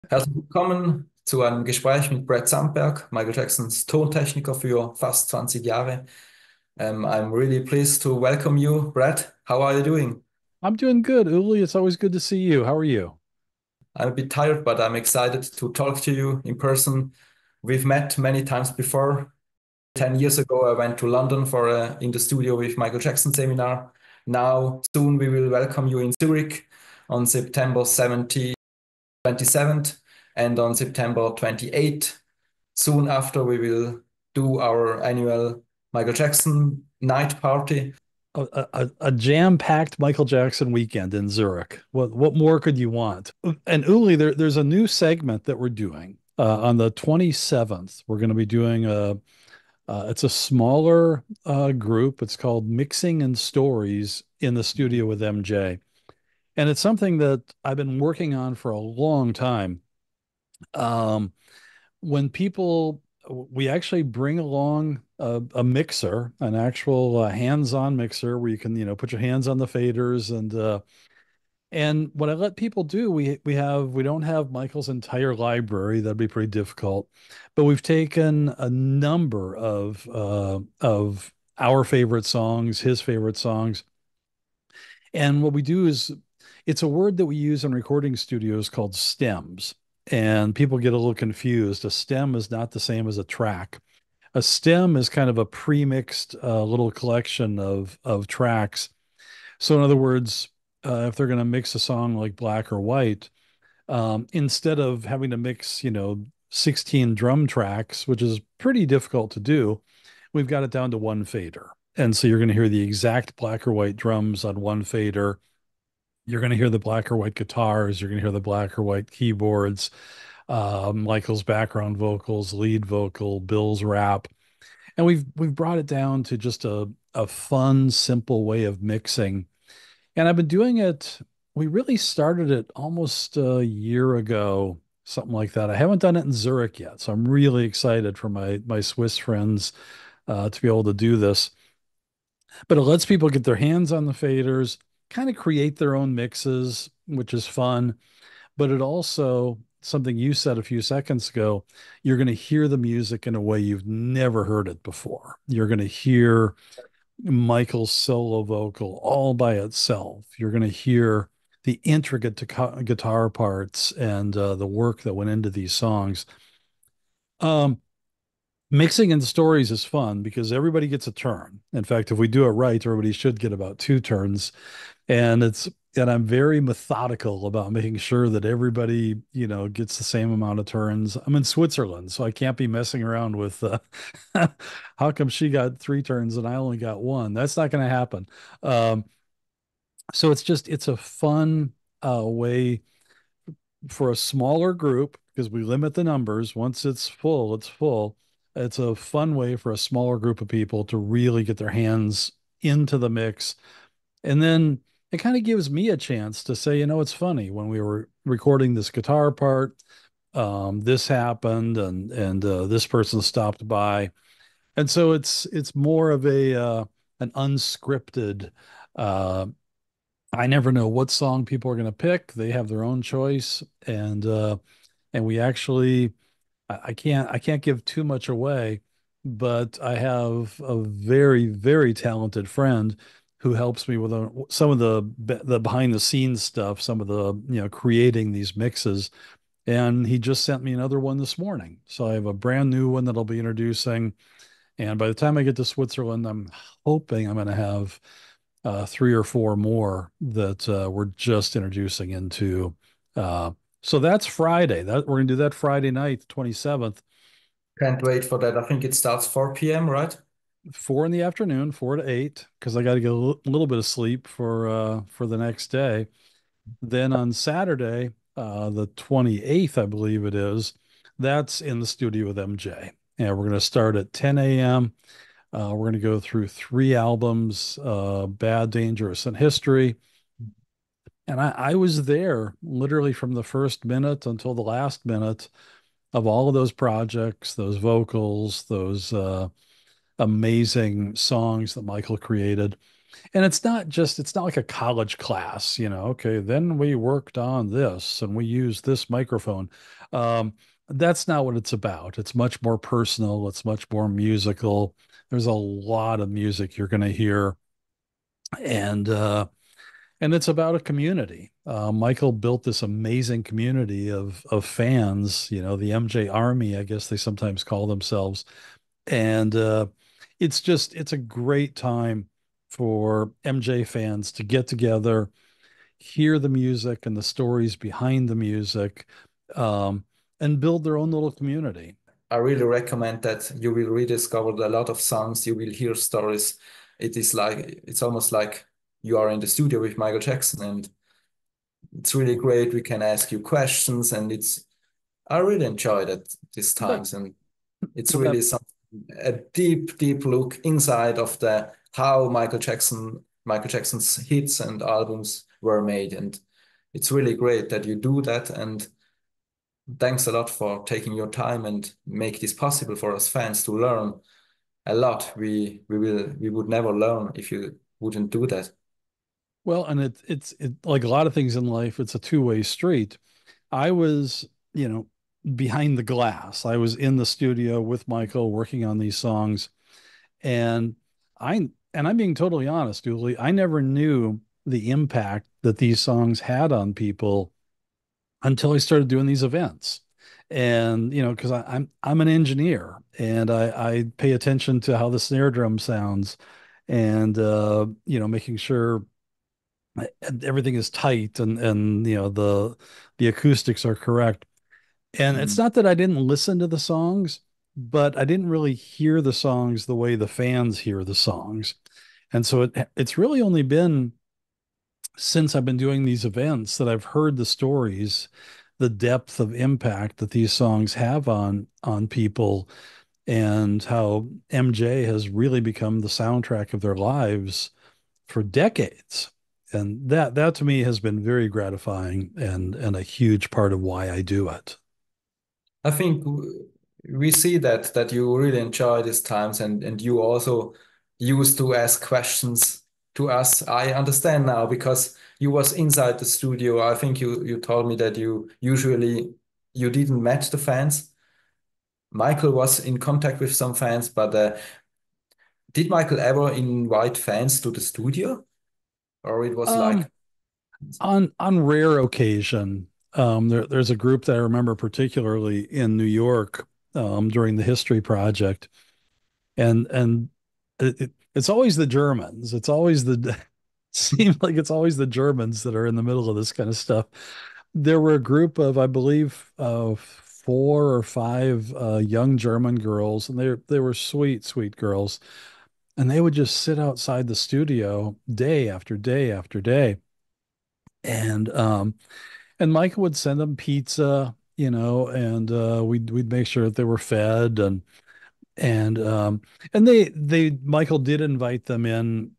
Herzlich willkommen zu einem Gespräch mit Brad Sundberg, Michael Jacksons Tontechniker für fast 20 Jahre. I'm really pleased to welcome you, Brad. How are you doing? I'm doing good, Uli. It's always good to see you. How are you? I'm a bit tired, but I'm excited to talk to you in person. We've met many times before. 10 years ago, I went to London for a In the Studio with Michael Jackson seminar. Now, soon we will welcome you in Zurich on September 17th, 27th, and on September 28th. Soon after, we will do our annual Michael Jackson night party. A jam-packed Michael Jackson weekend in Zurich. What more could you want? And Uli, there's a new segment that we're doing on the 27th. We're going to be doing it's a smaller group. It's called Mixing and Stories in the Studio with MJ, and it's something that I've been working on for a long time. Um, when people we actually bring along a mixer, an actual hands-on mixer where you can, put your hands on the faders and what I let people do, we don't have Michael's entire library. That'd be pretty difficult, but we've taken a number of our favorite songs, his favorite songs, and what we do is it's a word that we use in recording studios called stems. And people get a little confused. A stem is not the same as a track. A stem is kind of a pre-mixed little collection of tracks. So in other words, if they're going to mix a song like Black or White, instead of having to mix, 16 drum tracks, which is pretty difficult to do, we've got it down to one fader. And so you're going to hear the exact black or white drums on one fader. You're going to hear the black or white guitars. You're going to hear the black or white keyboards, Michael's background vocals, lead vocal, Bill's rap, and we've brought it down to just a fun, simple way of mixing. And I've been doing it. We really started it almost a year ago, something like that. I haven't done it in Zurich yet, so I'm really excited for my Swiss friends to be able to do this. But it lets people get their hands on the faders, kind of create their own mixes, which is fun. But it also, something you said a few seconds ago, you're going to hear the music in a way you've never heard it before. You're going to hear Michael's solo vocal all by itself. You're going to hear the intricate guitar parts and the work that went into these songs. Um, Mixing in stories is fun because everybody gets a turn. In fact, if we do it right, everybody should get about two turns. And I'm very methodical about making sure that everybody, gets the same amount of turns. I'm in Switzerland, so I can't be messing around with how come she got three turns and I only got one? That's not going to happen. Um, so it's a fun way for a smaller group because we limit the numbers. Once it's full, it's full. It's a fun way for a smaller group of people to really get their hands into the mix. And then it kind of gives me a chance to say, it's funny when we were recording this guitar part, this happened and this person stopped by. And so it's more of a an unscripted uh I never know what song people are going to pick. They have their own choice and we actually I can't give too much away, but I have a very, very talented friend who helps me with some of the behind the scenes stuff, some of the, creating these mixes. And he just sent me another one this morning. So I have a brand new one that I'll be introducing. And by the time I get to Switzerland, I'm hoping I'm going to have three or four more that we're just introducing into. Uh, so that's Friday. That we're going to do that Friday night, 27th. Can't wait for that. I think it starts 4 p.m., right? 4 in the afternoon, 4 to 8, because I got to get a little bit of sleep for the next day. Then on Saturday, the 28th, I believe it is, that's in the studio with MJ. And we're going to start at 10 a.m. We're going to go through three albums, Bad, Dangerous, and History. And I was there literally from the first minute until the last minute of all of those projects, those vocals, those amazing songs that Michael created. And it's not like a college class, okay, then we worked on this and we used this microphone. Um, that's not what it's about. It's much more personal, it's much more musical. There's a lot of music you're going to hear, and and it's about a community. Michael built this amazing community of fans, the MJ Army, I guess they sometimes call themselves. And it's a great time for MJ fans to get together, hear the music and the stories behind the music, um, and build their own little community. I really recommend that. You will rediscover a lot of songs. You will hear stories. It's almost like you are in the studio with Michael Jackson, and it's really great. We can ask you questions, and I really enjoy that these But times, and it's uh, really some a deep, deep look inside of the how Michael Jackson's hits and albums were made, and it's really great that you do that. And thanks a lot for taking your time and make this possible for us fans to learn a lot. We would never learn if you wouldn't do that. well, and it's like a lot of things in life, it's a two-way street. I was, behind the glass. I was in the studio with Michael working on these songs. And I'm being totally honest, Uli, I never knew the impact that these songs had on people until I started doing these events. And because I'm an engineer and I pay attention to how the snare drum sounds, and making sure everything is tight, and the acoustics are correct. And it's Mm. not that I didn't listen to the songs, but I didn't really hear the songs the way the fans hear the songs. And so it's really only been since I've been doing these events that I've heard the stories, the depth of impact that these songs have on people, and how MJ has really become the soundtrack of their lives for decades. And that to me has been very gratifying, and a huge part of why I do it. I think we see that you really enjoy these times, and you also used to ask questions to us. I understand now because you was inside the studio. I think you told me that you didn't match the fans. Michael was in contact with some fans, but did Michael ever invite fans to the studio, or it was like? Um, on rare occasion, there's a group that I remember particularly in New York, during the history project, and it's always the Germans. It's always the seems like it's always the Germans that are in the middle of this kind of stuff. There were a group of, I believe, four or five young German girls, and they were sweet, sweet girls, and they would just sit outside the studio day after day after day, and Michael would send them pizza, and we'd make sure that they were fed, and they Michael did invite them in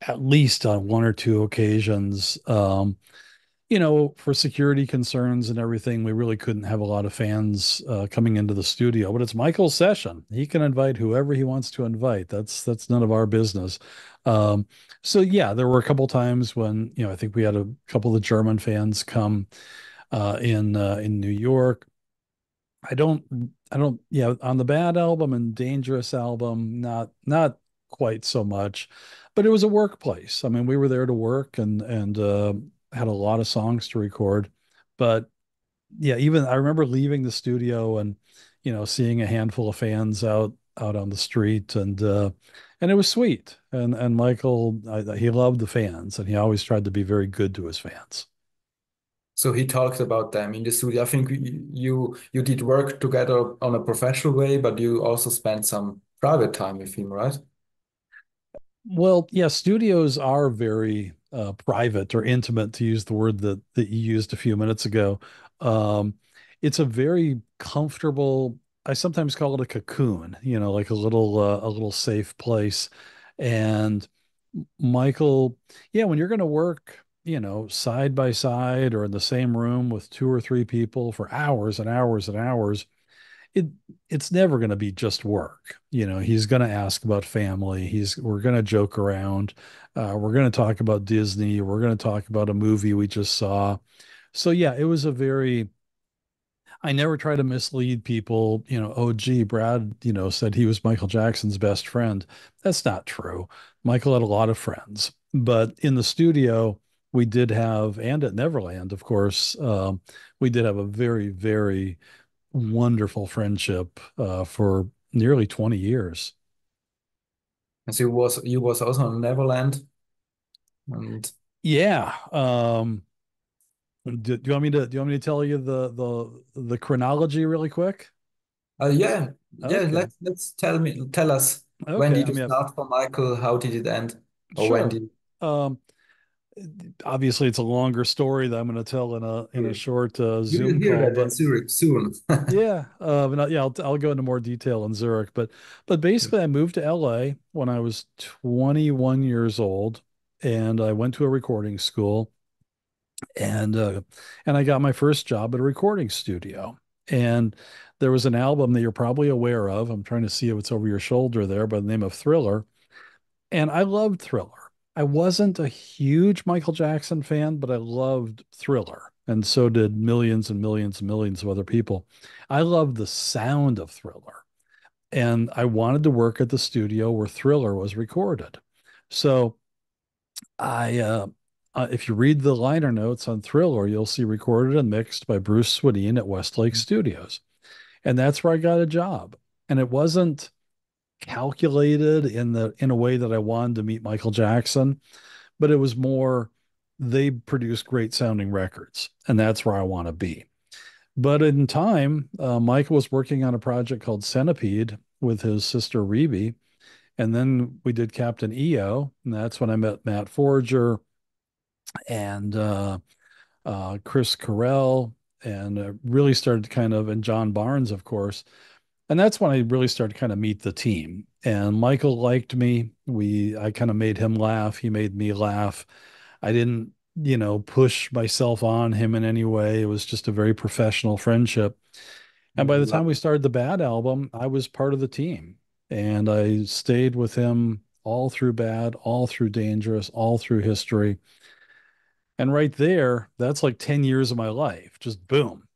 at least on one or two occasions. For security concerns and everything, we really couldn't have a lot of fans coming into the studio, but it's Michael's session. He can invite whoever he wants to invite. That's none of our business. Um, so yeah, there were a couple times when, I think we had a couple of German fans come in New York. I don't yeah, on the Bad album and Dangerous album, not quite so much, but it was a workplace. I mean, we were there to work, and had a lot of songs to record. But yeah, even I remember leaving the studio and seeing a handful of fans out on the street, and it was sweet. And Michael, he loved the fans, and he always tried to be very good to his fans. So he talked about them in the studio. I think you did work together on a professional way, but you also spent some private time with him, right? Well, yeah, studios are very private or intimate, to use the word that you used a few minutes ago. Um, it's a very comfortable, I sometimes call it a cocoon, like a little safe place. And Michael, yeah, when you're going to work, side by side or in the same room with two or three people for hours and hours and hours, it it's never going to be just work. He's going to ask about family. We're going to joke around. We're going to talk about Disney. We're going to talk about a movie we just saw. So yeah, it was a very I never try to mislead people, oh, gee, Brad, said he was Michael Jackson's best friend. That's not true. Michael had a lot of friends, but in the studio, we did have, and at Neverland, of course, we did have a very, very wonderful friendship for nearly 20 years. And so you was also in Neverland, and Yeah. Do you want me to tell you the chronology really quick? yeah, yeah. Okay. Let's tell us, when Okay. did I you mean, start for Michael? How did it end? Or when sure. did Um, Obviously it's a longer story that I'm going to tell in a you short you will Zoom hear call, that in but Zurich soon? yeah, yeah, I'll go into more detail in Zurich, but basically I moved to LA when I was 21 years old, and I went to a recording school, and I got my first job at a recording studio, and there was an album that you're probably aware of. I'm trying to see if it's over your shoulder there, by the name of Thriller. And I loved Thriller. I wasn't a huge Michael Jackson fan, but I loved Thriller. And so did millions and millions and millions of other people. I loved the sound of Thriller. And I wanted to work at the studio where Thriller was recorded. So if you read the liner notes on Thriller, you'll see recorded and mixed by Bruce Swedien at Westlake Studios. And that's where I got a job. And it wasn't calculated in a way that I wanted to meet Michael Jackson, but it was more they produce great sounding records, and that's where I want to be. But in time, Michael was working on a project called Centipede with his sister Rebe, and then we did Captain EO, and that's when I met Matt Forger and Chris Carell, and really started kind of, and John Barnes, of course. And that's when I really started to kind of meet the team. And Michael liked me. I kind of made him laugh. He made me laugh. I didn't, push myself on him in any way. It was just a very professional friendship. And by the time we started the Bad album, I was part of the team. And I stayed with him all through Bad, all through Dangerous, all through History. And right there, that's like 10 years of my life, just boom.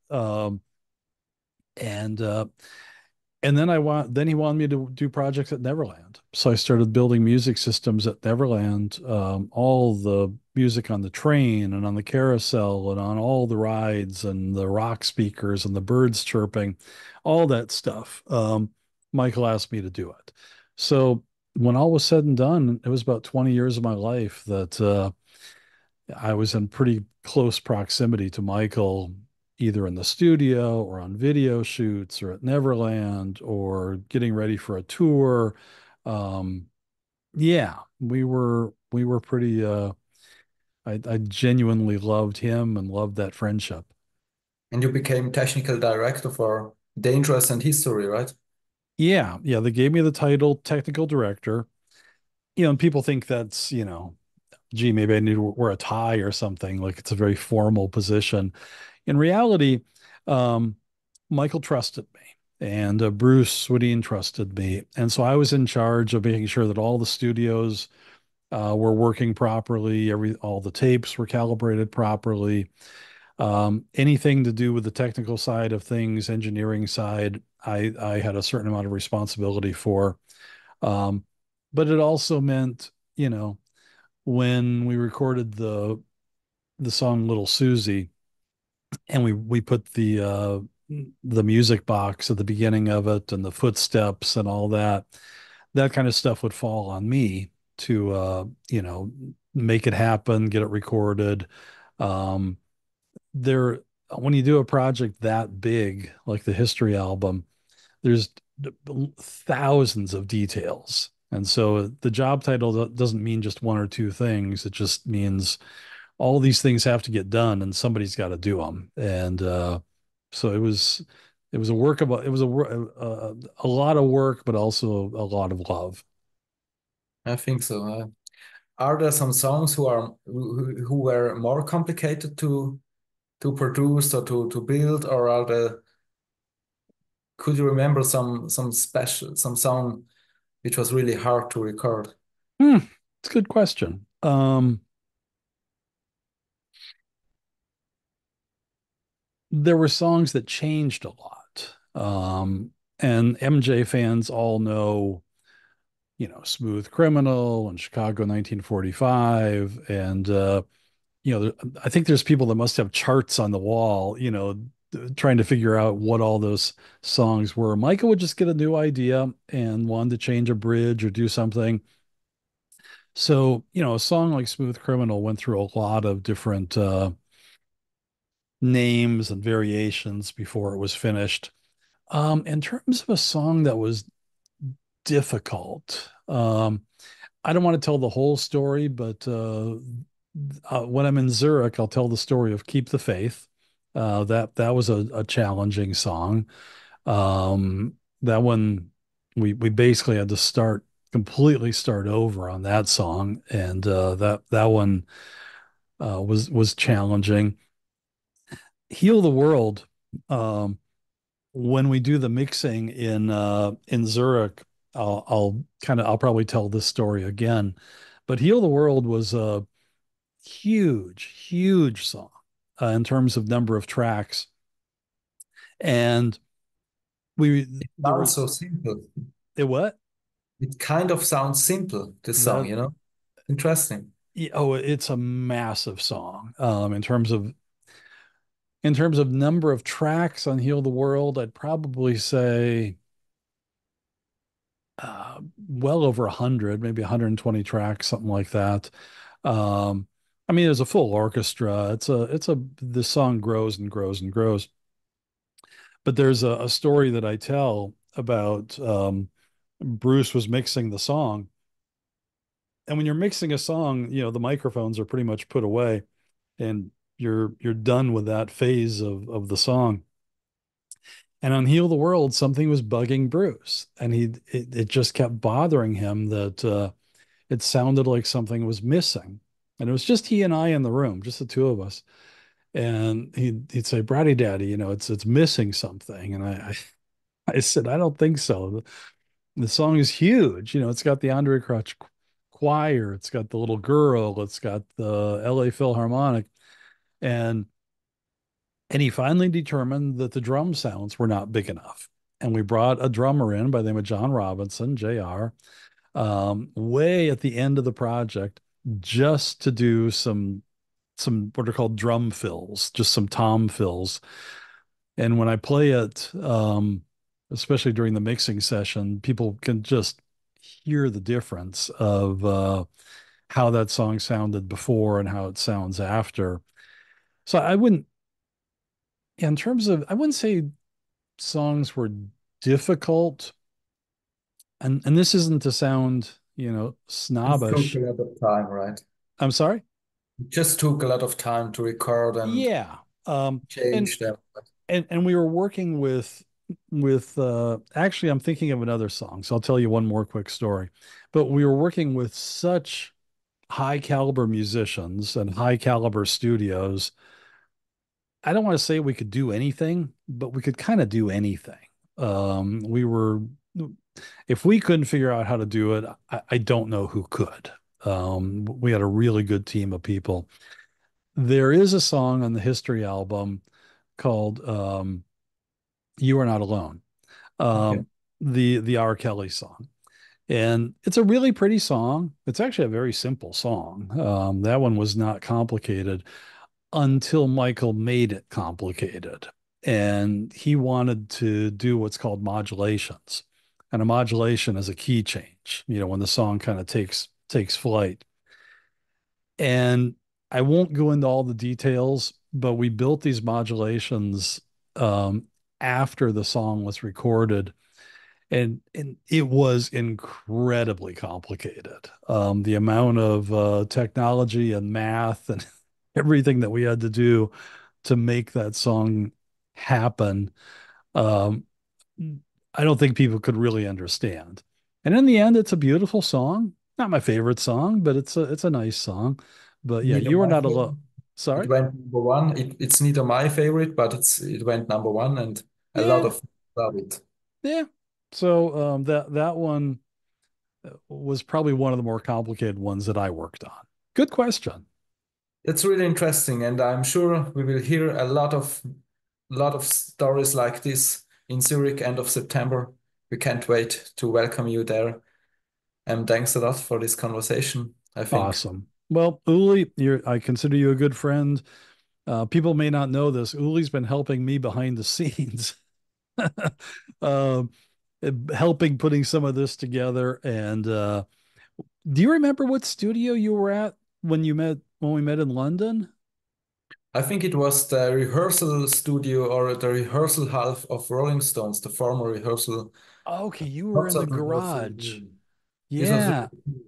And then he wanted me to do projects at Neverland. So I started building music systems at Neverland, all the music on the train and on the carousel and on all the rides and the rock speakers and the birds chirping, all that stuff. Michael asked me to do it. So when all was said and done, it was about 20 years of my life that I was in pretty close proximity to Michael, either in the studio or on video shoots or at Neverland or getting ready for a tour. Um, yeah, we were pretty I genuinely loved him and loved that friendship. And you became technical director for Dangerous and History, right? Yeah, yeah, they gave me the title technical director. And people think that's, gee, maybe I need to wear a tie or something. Like it's a very formal position. In reality, um, Michael trusted me and Bruce Swedien trusted me. And so I was in charge of making sure that all the studios were working properly, all the tapes were calibrated properly. Anything to do with the technical side of things, engineering side, I had a certain amount of responsibility for. Um, but it also meant, when we recorded the song Little Susie, and we put the music box at the beginning of it and the footsteps and all that kind of stuff would fall on me to make it happen, get it recorded. um there When you do a project that big like the History album, there's thousands of details, and so the job title doesn't mean just one or two things. It just means all these things have to get done and somebody's got to do them. And so it was a work of it was a lot of work, but also a lot of love. I think so. Are there some songs who were more complicated to produce or to build, or are there Could you remember some song which was really hard to record? Hmm, it's a good question. There were songs that changed a lot. And MJ fans all know, Smooth Criminal and Chicago 1945. And, I think there's people that must have charts on the wall, trying to figure out what all those songs were. Michael would just get a new idea and wanted to change a bridge or do something. So, a song like Smooth Criminal went through a lot of different names and variations before it was finished. In terms of a song that was difficult, I don't want to tell the whole story, but when I'm in Zurich, I'll tell the story of Keep the Faith. That was a challenging song. That one we basically had to completely start over on that song, and that one was challenging. Heal the World. When we do the mixing in Zurich, I'll probably tell this story again. But Heal the World was a huge, huge song in terms of number of tracks. And we It there sounds was so simple. it what? It kind of sounds simple, this song, That you know? Interesting. oh, it's a massive song. In terms of number of tracks on Heal the World, I'd probably say well over 100, maybe 120 tracks, something like that. Um, I mean, there's a full orchestra. The song grows and grows and grows. But there's a story that I tell about Bruce was mixing the song. And when you're mixing a song, the microphones are pretty much put away and you're done with that phase of the song. And on Heal the World, something was bugging Bruce, and it just kept bothering him that it sounded like something was missing. And it was just he and I in the room, just the two of us. And he'd say, "Bratty Daddy, it's missing something." And I said, "I don't think so. The song is huge. It's got the Andre Crouch choir, it's got the little girl, it's got the LA Philharmonic." And he finally determined that the drum sounds were not big enough. And we brought a drummer in by the name of John Robinson, JR, way at the end of the project, just to do some what are called drum fills, just some tom fills. And when I play it, especially during the mixing session, people can just hear the difference of how that song sounded before and how it sounds after. So in terms of, I wouldn't say songs were difficult, and this isn't to sound, It took a snobbish. lot of time, right? I'm sorry. It just took a lot of time to record and Yeah. And change them. and we were working with actually I'm thinking of another song, so I'll tell you one more quick story. But we were working with such high caliber musicians and high caliber studios. I don't want to say we could do anything, but we could kind of do anything. We were If we couldn't figure out how to do it, I don't know who could. We had a really good team of people. There is a song on the History album called "You Are Not Alone," Okay. um, the R. Kelly song, and it's a really pretty song. It's actually a very simple song. That one was not complicated until Michael made it complicated, and he wanted to do what's called modulations. And a modulation is a key change, when the song kind of takes flight. And I won't go into all the details, but we built these modulations um, after the song was recorded, and it was incredibly complicated. The amount of technology and math and everything that we had to do to make that song happen, um, I don't think people could really understand. And in the end, it's a beautiful song. Not my favorite song, but it's a nice song. But yeah, Neither you are my not favorite. alone. It Sorry? went number 1. It's neither my favorite, but it went number 1, and a lot Yeah, of people love it. Yeah. So that one was probably one of the more complicated ones that I worked on. Good question. It's really interesting, and I'm sure we will hear a lot of stories like this in Zurich end of September. We can't wait to welcome you there. And thanks a lot for this conversation, I think. Awesome. Well, Uli, I consider you a good friend. People may not know this. Uli's been helping me behind the scenes, um, helping putting some of this together. And do you remember what studio you were at when we met in London? I think it was the rehearsal studio or the rehearsal half of Rolling Stones, the former rehearsal, Okay, you were in the concert rehearsal garage. room. This was really Yeah, cool.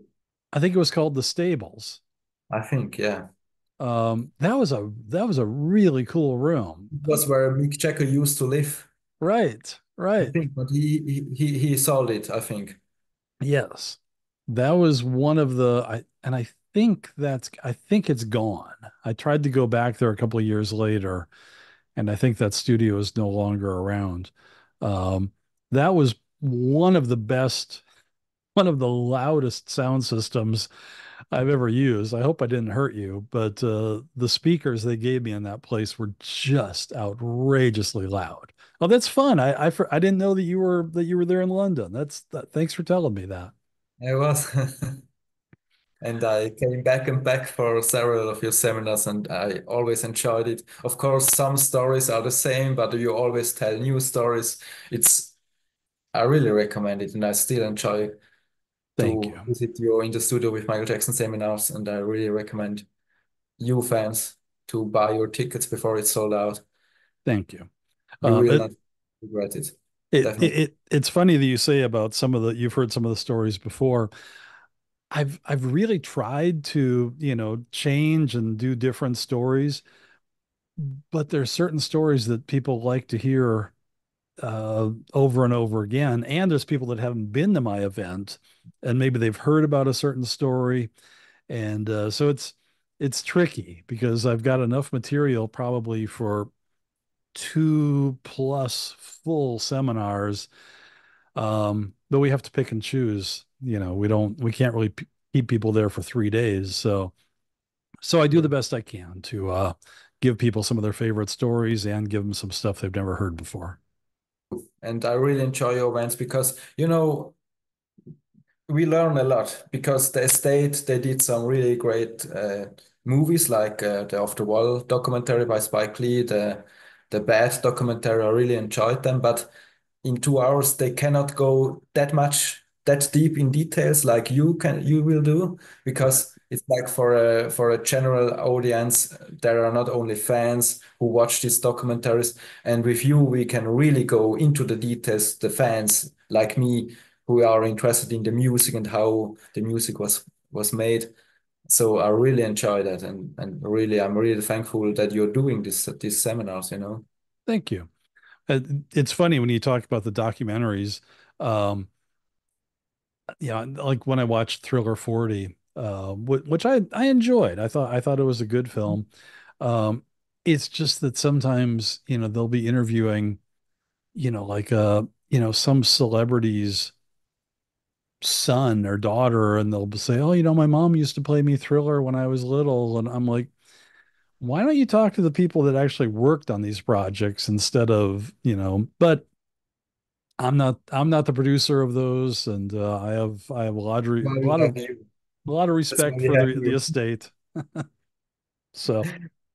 I think it was called the Stables. I think, yeah. That was a really cool room. It was where Mick Jagger used to live, Right, I right. think, but he sold it, I think. Yes. That was one of the I think it's gone. I tried to go back there a couple of years later, and I think that studio is no longer around. Um, that was one of the loudest sound systems I've ever used. I hope I didn't hurt you, but the speakers they gave me in that place were just outrageously loud. Oh, that's fun. I didn't know that you were there in London. Thanks for telling me that. I was. And I came back and back for several of your seminars, and I always enjoyed it. Of course, some stories are the same, but you always tell new stories. It's I really recommend it, and I still enjoy Thank you. to visit you in the studio with Michael Jackson seminars, and I really recommend you fans to buy your tickets before it's sold out. Thank you. You will It, not regret it. Definitely. it's funny that you say about you've heard some of the stories before. I've really tried to, change and do different stories, but there's certain stories that people like to hear over and over again. And there's people that haven't been to my event and maybe they've heard about a certain story. And so it's tricky because I've got enough material probably for 2+ full seminars. But we have to pick and choose. We can't really keep people there for 3 days. So I do the best I can to give people some of their favorite stories and give them some stuff they've never heard before. And I really enjoy your events because, we learn a lot because the estate they did some really great movies like the Off the Wall documentary by Spike Lee, the Bad documentary. I really enjoyed them, but in 2 hours they cannot go that deep in details like you will do because it's like for a general audience there are not only fans who watch these documentaries, and with you we can really go into the details, the fans like me who are interested in the music and how the music was made. So I really enjoy that, and really I'm really thankful that you're doing these seminars, Thank you. It's funny when you talk about the documentaries. Um, like when I watched Thriller 40, which I enjoyed. I thought it was a good film. Um, it's just that sometimes, they'll be interviewing, like some celebrities son or daughter and they'll say, "Oh, my mom used to play me Thriller when I was little." And I'm like, "Why don't you talk to the people that actually worked on these projects instead of, but I'm not the producer of those and I have Why we have you. a lot of That's why respect we for have the you. estate." So,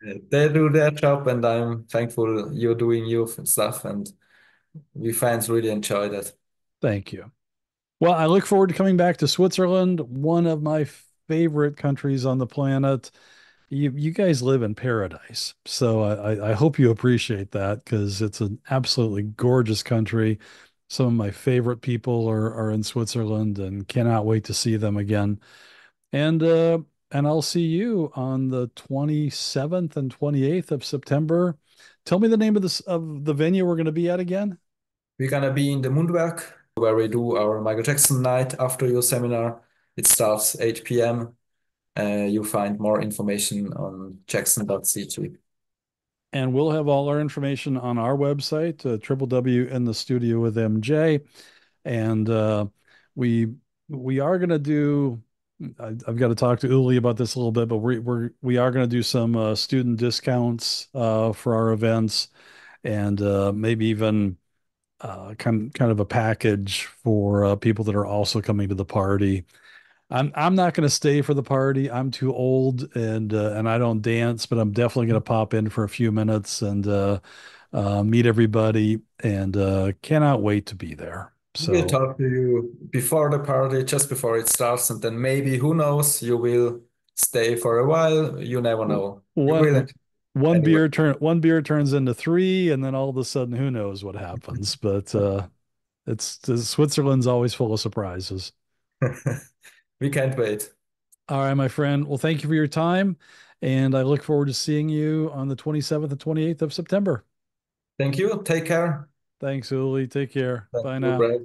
They do their job, and I'm thankful you're doing your stuff, and we fans really enjoy that. thank you. Well, I look forward to coming back to Switzerland, one of my favorite countries on the planet. You guys live in paradise. So I hope you appreciate that because it's an absolutely gorgeous country. Some of my favorite people are in Switzerland and cannot wait to see them again. And and I'll see you on the 27th and 28th of September. Tell me the name of the venue we're going to be at again. We're gonna be in the Mundwerk where we do our Michael Jackson night after your seminar. It starts 8 p.m. You find more information on jackson.ch. And we'll have all our information on our website, www in the studio with MJ. And we we are going to do. I've got to talk to Uli about this a little bit, but we are going to do some student discounts for our events, and maybe even kind of a package for people that are also coming to the party. I'm not going to stay for the party. I'm too old and I don't dance, but I'm definitely going to pop in for a few minutes and meet everybody and cannot wait to be there. We'll So talk to you before the party, just before it starts, and then maybe, who knows, you will stay for a while. You never know. You will one one anyway. one beer turns into three, and then all of a sudden, who knows what happens? But Switzerland's always full of surprises. We can't wait. All right, my friend. Well, thank you for your time, and I look forward to seeing you on the 27th and 28th of September. Thank you. Take care. Thanks, Uli. Take care. Thank Bye you, now. Brad.